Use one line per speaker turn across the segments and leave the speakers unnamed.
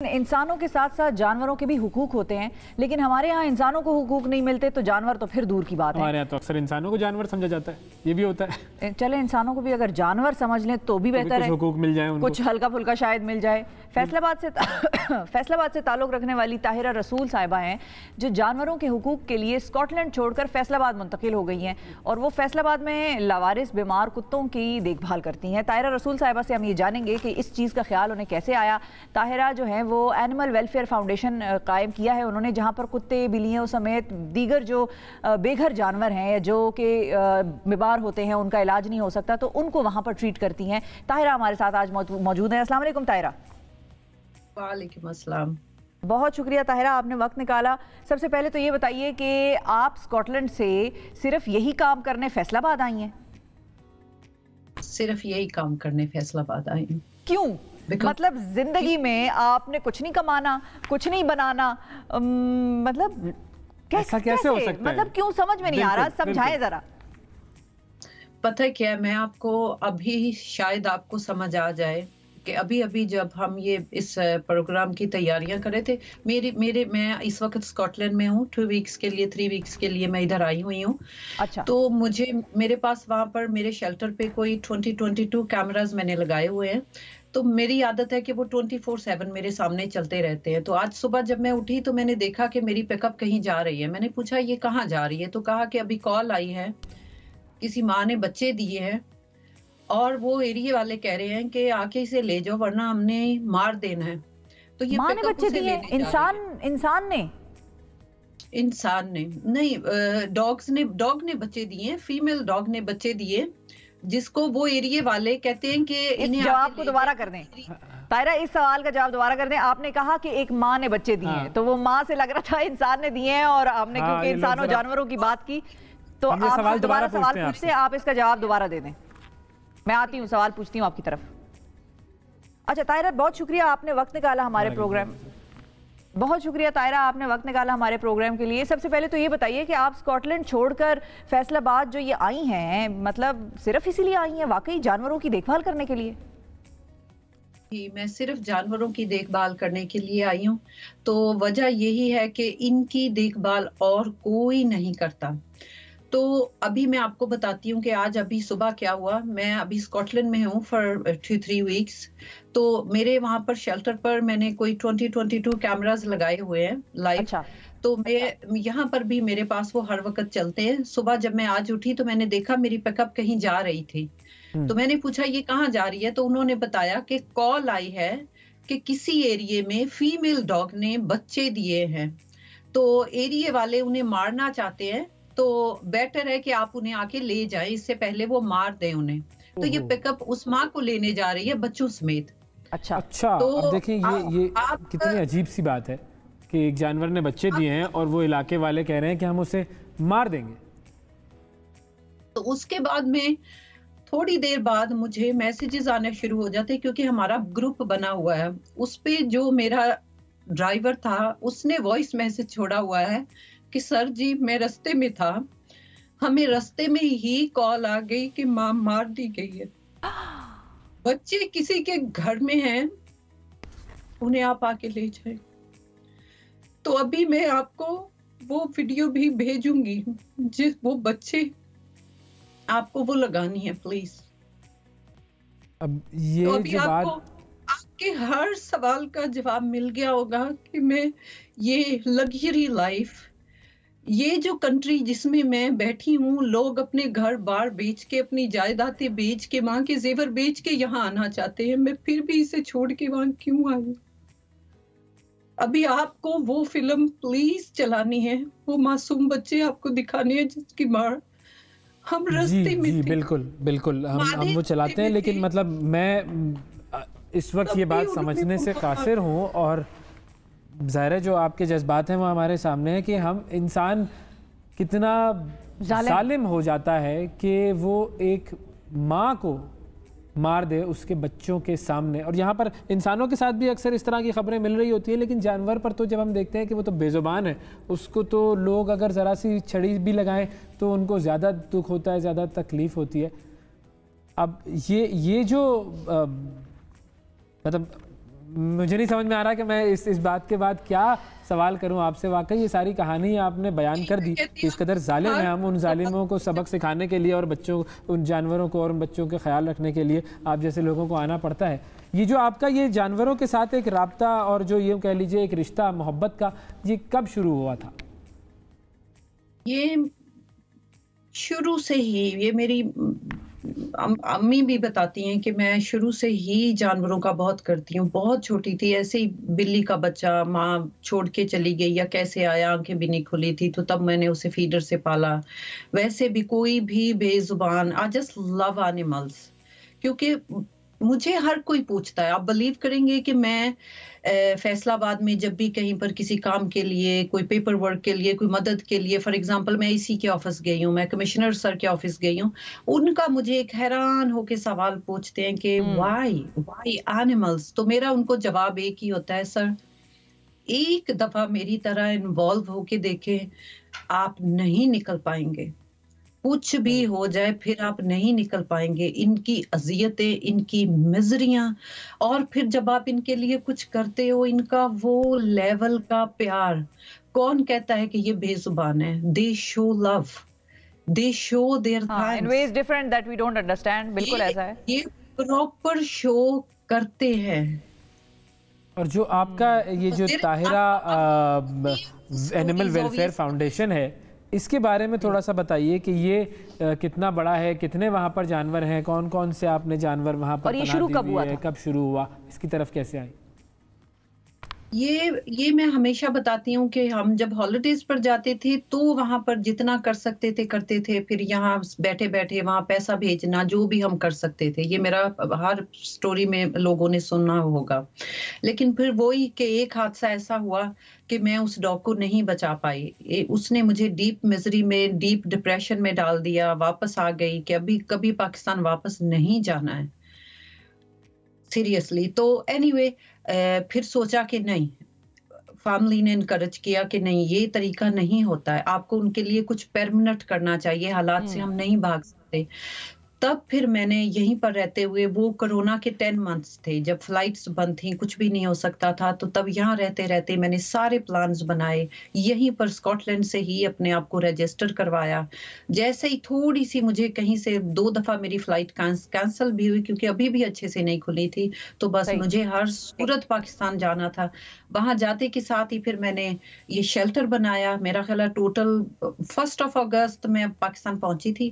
इंसानों के साथ साथ जानवरों के भी हुकूक होते हैं, लेकिन हमारे यहाँ इंसानों को हुकूक नहीं मिलते तो जानवर तो फिर दूर की बात है।
हमारे यहाँ तो अक्सर इंसानों को जानवर समझा जाता है, ये भी होता है।
चले इंसानों को भी अगर जानवर समझ लें तो भी बेहतर है,
हुकूक मिल जाए उनको,
कुछ हल्का फुल्का शायद मिल जाए। फैसलाबाद से ताल्लुक़ रखने वाली ताहिरा रसूल साहिबा हैं जो जानवरों के हुकूक के लिए स्कॉटलैंड छोड़कर फैसलाबाद मुंतकिल हो गई हैं और वो फैसलाबाद में लावारिस बीमार कुत्तों की देखभाल करती हैं। ताहिरा रसूल साहिबा से हम ये जानेंगे कि इस चीज़ का ख्याल उन्हें कैसे आया। ताहिरा जो है वो एनिमल वेलफेयर फाउंडेशन कायम किया है उन्होंने, जहाँ पर कुत्ते बिल्लियों समेत दीगर जो बेघर जानवर हैं जो कि बीमार होते हैं, उनका इलाज नहीं हो सकता, तो उनको वहाँ पर ट्रीट करती हैं। ताहिरा हमारे साथ आज मौजूद है। अस्सलाम वालेकुम ताहिरा।
वालेकुम अस्सलाम।
बहुत शुक्रिया ताहिरा, आपने वक्त निकाला। सबसे पहले तो ये बताइए कि आप स्कॉटलैंड से सिर्फ यही काम करने फैसलाबाद आई हैं?
सिर्फ यही काम करने फैसलाबाद आई हूँ।
क्यों? मतलब जिंदगी में आपने कुछ नहीं कमाना, कुछ नहीं बनाना, मतलब कैसे
हो सकता है?
मतलब क्यों समझ में नहीं आ रहा, समझाएं जरा।
पता है क्या, मैं आपको अभी शायद आपको समझ आ जाए कि अभी जब हम ये इस प्रोग्राम की तैयारियां कर रहे थे, मैं इस वक्त स्कॉटलैंड में हूँ 3 वीक्स के लिए मैं इधर आई हुई हूँ।
अच्छा।
तो मेरे पास वहाँ पर मेरे शेल्टर पे कोई 22 कैमरास मैंने लगाए हुए हैं। तो मेरी आदत है कि वो 24/7 मेरे सामने चलते रहते हैं। तो आज सुबह जब मैं उठी तो मैंने देखा कि मेरी पिकअप कहीं जा रही है। मैंने पूछा ये कहाँ जा रही है, तो कहा कि अभी कॉल आई है, किसी माँ ने बच्चे दिए हैं और वो एरिया वाले कह रहे हैं कि आके इसे ले जाओ वरना हमने मार देना है। तो ये
माँ ने बच्चे दिए?
इंसान ने नहीं, डॉग ने बच्चे दिए, फीमेल डॉग ने बच्चे दिए, जिसको वो एरिया वाले कहते हैं कि
इन्हें जवाब को दोबारा कर दें ताहिरा, इस सवाल का जवाब दोबारा कर दें। आपने कहा कि एक माँ ने बच्चे दिए हैं, तो वो माँ से लग रहा था इंसान ने दिए हैं और हमने क्योंकि इंसानों जानवरों की बात की तो आप दोबारा सवाल पूछते हैं, आप इसका जवाब दोबारा दे दें। मैं आती हूँ, सवाल पूछती हूँ आपकी तरफ। अच्छा ताहिरा, बहुत शुक्रिया आपने वक्त निकाला हमारे प्रोग्राम, बहुत शुक्रिया ताहिरा, आपने वक्त निकाला हमारे प्रोग्राम के लिए। सबसे पहले तो ये बताइए कि आप स्कॉटलैंड छोड़कर फैसलाबाद जो ये आई हैं, मतलब सिर्फ इसीलिए आई हैं, वाकई जानवरों की देखभाल करने के लिए?
मैं सिर्फ जानवरों की देखभाल करने के लिए आई हूँ। तो वजह यही है कि इनकी देखभाल और कोई नहीं करता। तो अभी मैं आपको बताती हूँ कि आज अभी सुबह क्या हुआ। मैं अभी स्कॉटलैंड में हूँ फॉर 3 वीक्स। तो मेरे वहाँ पर शेल्टर पर मैंने कोई 22 कैमरास लगाए हुए हैं लाइव।
अच्छा।
तो मैं यहाँ पर भी मेरे पास वो हर वक्त चलते हैं। सुबह जब मैं आज उठी तो मैंने देखा मेरी पिकअप कहीं जा रही थी। तो मैंने पूछा ये कहाँ जा रही है, तो उन्होंने बताया कि कॉल आई है कि किसी एरिया में फीमेल डॉग ने बच्चे दिए हैं, तो एरिया वाले उन्हें मारना चाहते हैं, तो बेटर है कि आप उन्हें आके ले जाएं, इससे पहले वो मार दें उन्हें। तो ये पिकअप उस माँ को लेने जा रही है बच्चों समेत।
अच्छा तो अब देखें ये कितनी अजीब सी बात है कि एक जानवर ने बच्चे दिए हैं और वो इलाके वाले कह रहे हैं कि हम उसे मार देंगे।
तो उसके बाद में थोड़ी देर बाद मुझे मैसेजेस आने शुरू हो जाते, क्योंकि हमारा ग्रुप बना हुआ है। उस पे जो मेरा ड्राइवर था उसने वॉइस मैसेज छोड़ा हुआ है कि सर जी मैं रास्ते में था, हमें रास्ते में ही कॉल आ गई कि माँ मार दी गई है, बच्चे किसी के घर में हैं, उन्हें आप आके ले जाए। तो अभी मैं आपको वो वीडियो भी भेजूंगी, जिस वो बच्चे आपको वो लगानी है प्लीज।
अब ये
तो अभी
जो
आपको आपके हर सवाल का जवाब मिल गया होगा कि मैं ये लग्जरी लाइफ, ये जो कंट्री जिसमें मैं बैठी हूँ, लोग अपने घर बार बेच के, अपनी जायदादें बेच के, माँ के जेवर बेच के यहाँ आना चाहते हैं, मैं फिर भी इसे छोड़ के वहां क्यों आई? अभी आपको वो फिल्म प्लीज चलानी है, वो मासूम बच्चे आपको दिखाने हैं जिसकी मार हम रास्ते में
जी बिल्कुल हम वो चलाते हैं। लेकिन मतलब मैं इस वक्त ये बात समझने से कासिर हूँ और ज़ाहिर है जो आपके जज्बात हैं वो हमारे सामने है कि हम इंसान कितना जालिम हो जाता है कि वो एक माँ को मार दे उसके बच्चों के सामने। और यहाँ पर इंसानों के साथ भी अक्सर इस तरह की खबरें मिल रही होती हैं, लेकिन जानवर पर तो जब हम देखते हैं कि वो तो बेज़ुबान है, उसको तो लोग अगर ज़रा सी छड़ी भी लगाएं तो उनको ज़्यादा दुख होता है, ज़्यादा तकलीफ़ होती है। अब ये जो मतलब مجھے نہیں سمجھ میں آ رہا کہ میں اس بات کے بعد کیا سوال کروں آپ سے. واقعی یہ ساری کہانی آپ نے بیان کر دی کہ اس قدر ظالم ہیں ہم. ان ظالموں کو سبق سکھانے کے لیے اور بچوں ان جانوروں کو اور ان بچوں کے خیال رکھنے کے لیے آپ جیسے لوگوں کو آنا پڑتا ہے. یہ جو آپ کا یہ جانوروں کے ساتھ ایک رابطہ اور جو یہ کہہ لیجئے ایک رشتہ محبت کا، یہ کب شروع ہوا تھا؟
یہ شروع سے ہی، یہ میری امی بھی بتاتی ہیں کہ میں شروع سے ہی جانوروں کا بہت کرتی ہوں. بہت چھوٹی تھی ایسے ہی بلی کا بچہ ماں چھوڑ کے چلی گئی یا کیسے آیا، آنکھیں بھی نہیں کھلی تھی تو تب میں نے اسے فیڈر سے پالا. ویسے بھی کوئی بھی بے زبان، I just love animals. کیونکہ مجھے ہر کوئی پوچھتا ہے، آپ بلیو کریں گے کہ میں فیصل آباد میں جب بھی کہیں پر کسی کام کے لیے، کوئی پیپر ورک کے لیے، کوئی مدد کے لیے، فار ایگزامپل میں اسی کے آفس گئی ہوں، میں کمشنر سر کے آفس گئی ہوں، ان کا مجھے ایک حیران ہو کے سوال پوچھتے ہیں کہ وائی اینیملز. تو میرا ان کو جواب ایک ہی ہوتا ہے، سر ایک دفعہ میری طرح انوالو ہو کے دیکھیں، آپ نہیں نکل پائیں گے. کچھ بھی ہو جائے پھر آپ نہیں نکل پائیں گے. ان کی اذیتیں، ان کی مزریاں، اور پھر جب آپ ان کے لیے کچھ کرتے ہو، ان کا وہ لیول کا پیار. کون کہتا ہے کہ یہ بے زبان ہے؟ They show love. They show their thanks.
In ways different that we don't understand. بالکل ایسا ہے.
یہ پراپر شو کرتے ہیں.
اور جو آپ کا یہ جو طاہرہ اینیمل ویلفیئر فاؤنڈیشن ہے، اس کے بارے میں تھوڑا سا بتائیے کہ یہ کتنا بڑا ہے، کتنے وہاں پر جانور ہیں، کون کون سے آپ نے جانور وہاں پر پناہ دی ہوئی ہے، کب شروع ہوا، اس کی طرف کیسے آئی؟
یہ میں ہمیشہ بتاتی ہوں کہ ہم جب ہالیڈیز پر جاتے تھے تو وہاں پر جتنا کر سکتے تھے کرتے تھے. پھر یہاں بیٹھے بیٹھے وہاں پیسہ بھیجنا، جو بھی ہم کر سکتے تھے. یہ میرا ہر سٹوری میں لوگوں نے سننا ہوگا. لیکن پھر وہی کہ ایک حادثہ ایسا ہوا کہ میں اس ڈاگ کو نہیں بچا پائی. اس نے مجھے ڈیپ میزری میں، ڈیپ ڈپریشن میں ڈال دیا. واپس آ گئی کہ ابھی کبھی پاکستان واپس نہیں جانا ہے سیریسلی. تو اینی وے پھر سوچا کہ نہیں، فیملی نے انکریج کیا کہ نہیں، یہ طریقہ نہیں ہوتا ہے، آپ کو ان کے لیے کچھ پرمنٹ کرنا چاہیے. حالات سے ہم نہیں بھاگ سکتے. تب پھر میں نے یہیں پر رہتے ہوئے، وہ کرونا کے 10 months تھے جب فلائٹس بند تھیں، کچھ بھی نہیں ہو سکتا تھا، تو تب یہاں رہتے رہتے میں نے سارے پلانز بنائے. یہیں پر اسکاٹ لینڈ سے ہی اپنے آپ کو رجسٹر کروایا. جیسے ہی تھوڑی سی مجھے کہیں سے 2 دفعہ میری فلائٹ کینسل بھی ہوئی کیونکہ ابھی بھی اچھے سے نہیں کھلی تھی، تو بس مجھے ہر صورت پاکستان جانا تھا. وہاں جاتے کے ساتھ ہی پھر میں نے یہ شیلٹر بنایا. میرا خیال ہے ٹوٹل 1 اگست میں پاکستان پہنچی تھی.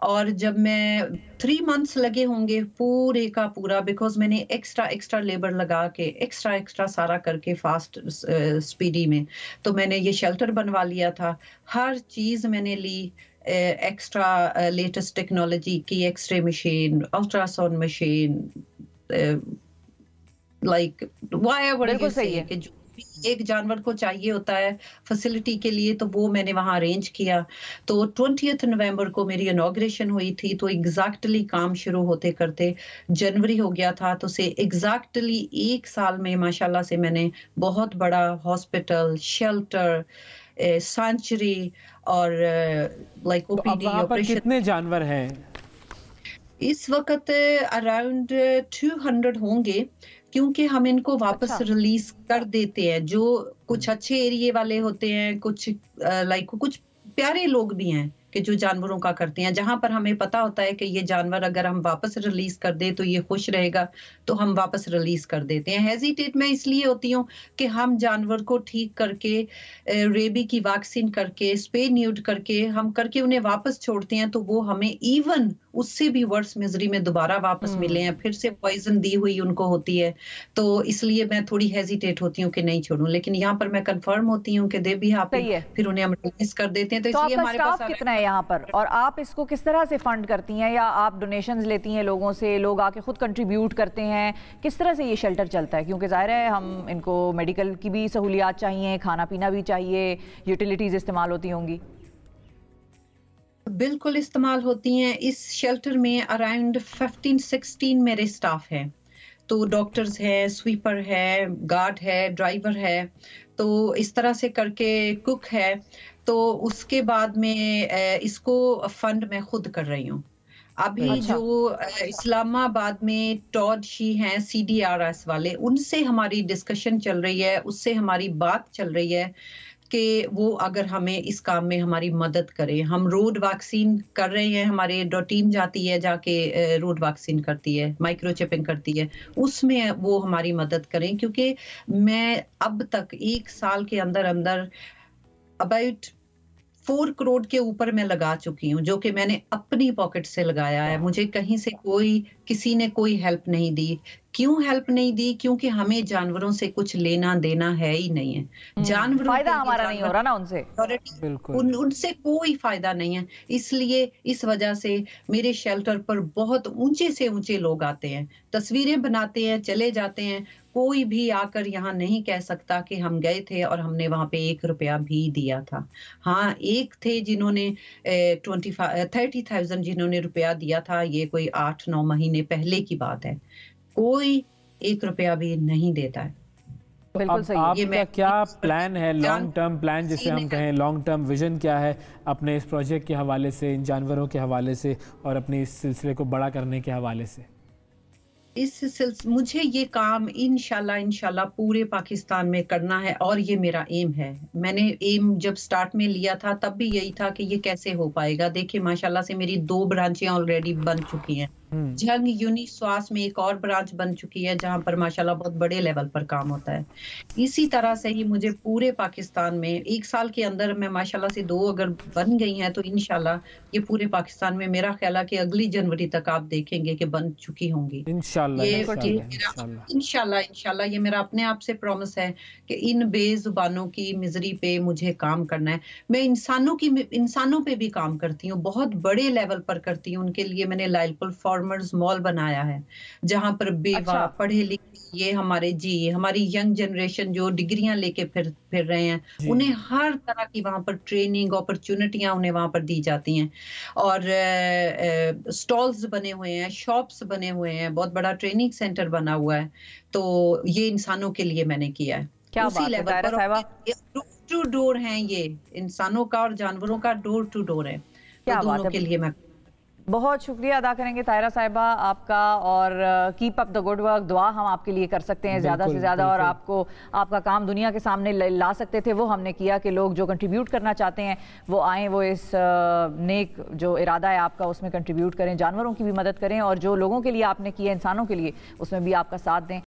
اور جب میں 3 months لگے ہوں گے پورے کا پورا، بیکاز میں نے ایکسٹرا لیبر لگا کے ایکسٹرا سارا کر کے فاسٹ سپیڈی میں، تو میں نے یہ شیلٹر بنوا لیا تھا. ہر چیز میں نے لی، ایکسٹرا لیٹسٹ ٹیکنالوجی کی، X ray machine, ultra sound machine, like
بالکل صحیح ہے
کہ جو ایک جانور کو چاہیے ہوتا ہے فیسلٹی کے لیے، تو وہ میں نے وہاں ارینج کیا. تو 20 نومبر کو میری انوگریشن ہوئی تھی، تو ایگزیکٹلی کام شروع ہوتے کرتے جنوری ہو گیا تھا. تو سے ایگزیکٹلی 1 سال میں ماشاءاللہ سے میں نے بہت بڑا ہاسپٹل، شیلٹر، سینچری اور like oh P D operation.
کتنے جانور ہیں
اس وقت؟ اراؤنڈ 200 ہوں گے، کیونکہ ہم ان کو واپس ریلیز کر دیتے ہیں. جو کچھ اچھے ایریے والے ہوتے ہیں، کچھ لائک کچھ پیارے لوگ بھی ہیں کہ جو جانوروں کا کرتے ہیں، جہاں پر ہمیں پتا ہوتا ہے کہ یہ جانور اگر ہم واپس ریلیز کر دیں تو یہ خوش رہے گا، تو ہم واپس ریلیز کر دیتے ہیں. ہیزیٹیٹ میں اس لیے ہوتی ہوں کہ ہم جانور کو ٹھیک کر کے، ریبی کی ویکسین کر کے، اسپے نیوڈ کر کے انہیں واپس چھوڑتے ہیں، تو وہ ہمیں ایون اس سے بھی ورس میزری میں دوبارہ واپس ملے ہیں، پھر سے پوائزن دی ہوئی ان کو ہوتی ہے. تو اس لیے میں تھوڑی ہیزیٹیٹ ہوتی ہوں کہ نہیں چھوڑوں. لیکن یہاں پر میں کنفرم ہوتی ہوں کہ دے بھی ہیپی، پھر انہیں ہم ریلیز کر دیتے ہیں. تو اس لیے ہمارے پاس
کتنا ہے یہاں پر، اور آپ اس کو کس طرح سے فنڈ کرتی ہیں، یا آپ ڈونیشنز لیتی ہیں لوگوں سے، لوگ آ کے خود کنٹریبیوٹ کرتے ہیں، کس طرح سے یہ شیلٹر چلتا ہے؟ کیونکہ ظاہر ہے ہم ان کو میڈیکل کی بھی سہولیات چاہیے، کھانا پینا بھی چاہیے، یوٹیلیٹیز استعمال ہوتی ہوں گی.
بالکل استعمال ہوتی ہیں. اس شیلٹر میں اراؤنڈ 15-16 میرے سٹاف ہیں. تو ڈاکٹرز ہے، سویپر ہے، گارڈ ہے، ڈرائیور ہے، تو اس طرح سے کر کے کک ہے. تو اس کے بعد میں اس کو فنڈ میں خود کر رہی ہوں. अभी जो इस्लामाबाद में टॉड शी हैं CDRS वाले, उनसे हमारी डिस्कशन चल रही है, उससे हमारी बात चल रही है कि वो अगर हमें इस काम में हमारी मदद करें। हम रोड वैक्सीन कर रहे हैं, हमारे टीम जाती है जाके रोड वैक्सीन करती है, माइक्रोचिपिंग करती है, उसमें वो हमारी मदद करें। क्योंकि मैं अब तक 1 साल के अंदर अंदर अबाउट 4 करोड़ के ऊपर मैं लगा चुकी हूँ, जो कि मैंने अपनी पॉकेट से लगाया है। मुझे कहीं से किसी ने कोई हेल्प नहीं दी। क्यों हेल्प नहीं दी? क्योंकि हमें जानवरों से कुछ लेना देना है ही नहीं है। जानवरों
फायदा हमारा नहीं हो रहा ना उनसे,
उनसे कोई फायदा नहीं है। इसलिए इस वजह से मेरे शेल्टर पर बहुत ऊंचे से ऊंचे लोग आते हैं, तस्वीरें बनाते हैं, चले जाते हैं। कोई भी आकर यहाँ नहीं कह सकता कि हम गए थे और हमने वहां पे 1 रुपया भी दिया था। हाँ, एक थे जिन्होंने 30,000 जिन्होंने रुपया दिया था, ये कोई 8-9 महीने पहले की बात है। कोई 1 रुपया भी नहीं देता है।
बिल्कुल सही।
आपका क्या प्लान है, लॉन्ग टर्म प्लान जिसे हम कहें, लॉन्ग टर्म विजन क्या है अपने इस प्रोजेक्ट के हवाले से, इन जानवरों के हवाले से और अपने इस सिलसिले को बड़ा करने के हवाले से?
मुझे ये काम इंशाल्लाह पूरे पाकिस्तान में करना है और ये मेरा एम है। मैंने एम जब स्टार्ट में लिया था तब भी यही था कि ये कैसे हो पाएगा। देखिए माशाल्लाह से मेरी 2 ब्रांचें ऑलरेडी बन चुकी हैं। जंग यूनिश्वास में एक और ब्रांच बन चुकी है जहां पर माशाल्लाह बहुत बड़े लेवल पर काम होता है। इसी तरह से ही मुझे पूरे पाकिस्तान में 1 साल के अंदर में माशाल्लाह से 2 अगर बन गई हैं तो इंशाल्लाह ये पूरे पाकिस्तान में मेरा ख्याल है कि अगली जनवरी तक आप देखेंगे कि बन चुकी होंगी इंशाल्लाह। ये मेरा अपने आप से प्रॉमिस है कि इन बेजुबानों की मिजरी पे मुझे काम करना है। मैं इंसानों पे भी काम करती हूँ, बहुत बड़े लेवल पर करती हूँ। उनके लिए मैंने लाइलपुर फार्मर्स मॉल बनाया है जहां पर बेवा पढ़े लिखे ये हमारी यंग जनरेशन जो डिग्रियां लेके फिर रहे हैं, उन्हें हर तरह की वहां पर ट्रेनिंग अपॉर्चुनिटियां उन्हें वहां पर दी जाती हैं। और स्टॉल्स बने हुए हैं, शॉप्स बने हुए हैं, बहुत बड़ा ट्रेनिंग सेंटर बना हुआ है। तो ये इंसानों के लिए मैंने किया है।
क्या
उसी लेवल पर डोर टू डोर है, ये इंसानों का और जानवरों का डोर टू डोर है।
क्या
तो दोनों के लिए मैं
बहुत शुक्रिया अदा करेंगे ताहिरा साहिबा आपका, और keep up the good work. दुआ हम आपके लिए कर सकते हैं ज़्यादा से ज़्यादा, और आपका काम दुनिया के सामने ला सकते थे वो हमने किया कि लोग जो कंट्रीब्यूट करना चाहते हैं वो आएँ, वो इस नेक जो इरादा है आपका उसमें कंट्रीब्यूट करें, जानवरों की भी मदद करें, और जो लोगों के लिए आपने किया इंसानों के लिए उसमें भी आपका साथ दें।